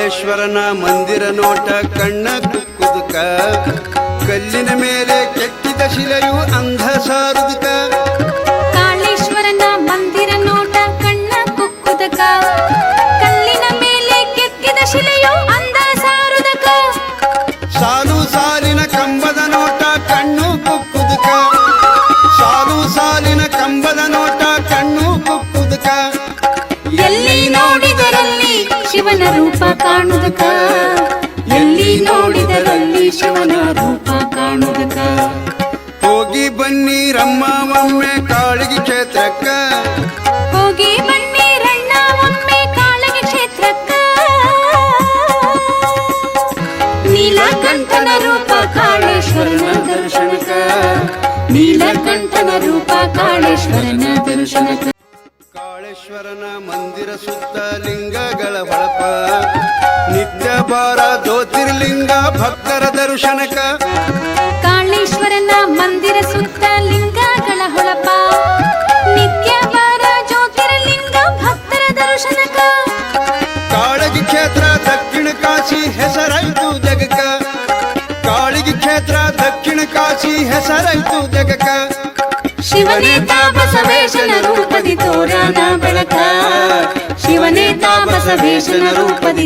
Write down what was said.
ಕಾಳೇಶ್ವರನ ಮಂದಿರ ನೋಟ ಕಣ್ಣ ಕುಕ್ಕುದುಕ ಕಲ್ಲಿನ ಮೇಲೆ ಕೆತ್ತಿದ ಶಿಲೆಯು ಅಂಧ ಸಾರುದುಕ ಕಾಳೇಶ್ವರನ ಮಂದಿರ ನೋಟ ಕಣ್ಣ ಕುಕ್ಕುದಕ ಕಲ್ಲಿನ ಮೇಲೆ ಕೆತ್ತಿದ ಶಿಲೆಯು ಅಂಧ ಸಾರುದಕ ಸಾಲು ಸಾಲಿನ ಕಂಬದ ನೋಟ ಕಣ್ಣು ಕುಕ್ಕುದುಕ ಸಾಲು ಸಾಲಿನ ಕಂಬದ ನೋಟ ಕಣ್ಣು ಕುಕ್ಕುದುಕ ಎಲ್ಲಿ ನೋಡಿದರಲ್ಲಿ ಶಿವನ ರೂಪ ಕಾಣುದಕ ಎಲ್ಲಿ ನೋಡಿದರಲ್ಲಿ ಶಿವನ ರೂಪ ಕಾಣುದಕ ಹೋಗಿ ಬನ್ನಿ ರಮ್ಮ ಒಮ್ಮೆ ಕಾಳಿಗೆ ಕ್ಷೇತ್ರಕ್ಕ ಹೋಗಿ ಬನ್ನಿ ರಣ್ಣ ಒಮ್ಮೆ ಕಾಳಗ ಕ್ಷೇತ್ರಕ್ಕ ನೀಲಕಂಠನ ರೂಪ ಕಾಳೇಶ್ವರನ ದರ್ಶನಕ ನೀಲಕಂಠನ ರೂಪ ಕಾಳೇಶ್ವರನ ದರ್ಶನಕ ಕಾಳೇಶ್ವರನ ಮಂದಿರ ಸುತ್ತ ಲಿಂಗಗಳ ಹೊಳಪ ನಿತ್ಯ ಬಾರ ಜ್ಯೋತಿರ್ಲಿಂಗ ಭಕ್ತರ ದರ್ಶನಕ ಕಾಳೇಶ್ವರನ ಮಂದಿರ ಸುತ್ತ ಲಿಂಗಗಳ ಹೊಳಪ ನಿತ್ಯ ಬಾರ ಜ್ಯೋತಿರ್ಲಿಂಗ ಭಕ್ತರ ದರ್ಶನಕ ಕಾಳಗಿ ಕ್ಷೇತ್ರ ದಕ್ಷಿಣ ಕಾಶಿ ಹೆಸರಾಯ್ತು ಜಗಕ್ಕ ಕಾಳಗಿ ಕ್ಷೇತ್ರ ದಕ್ಷಿಣ ಕಾಶಿ ಹೆಸರಾಯ್ತು ಜಗಕ್ಕ ಶಿವನೇ ತಾ ಬಸವೇಶನ ರೂಪದಿ ತೋರಣ ಬೆಳಕ ಶಿವನೇ ತಾ ಬಸವೇಶನ ರೂಪದಿ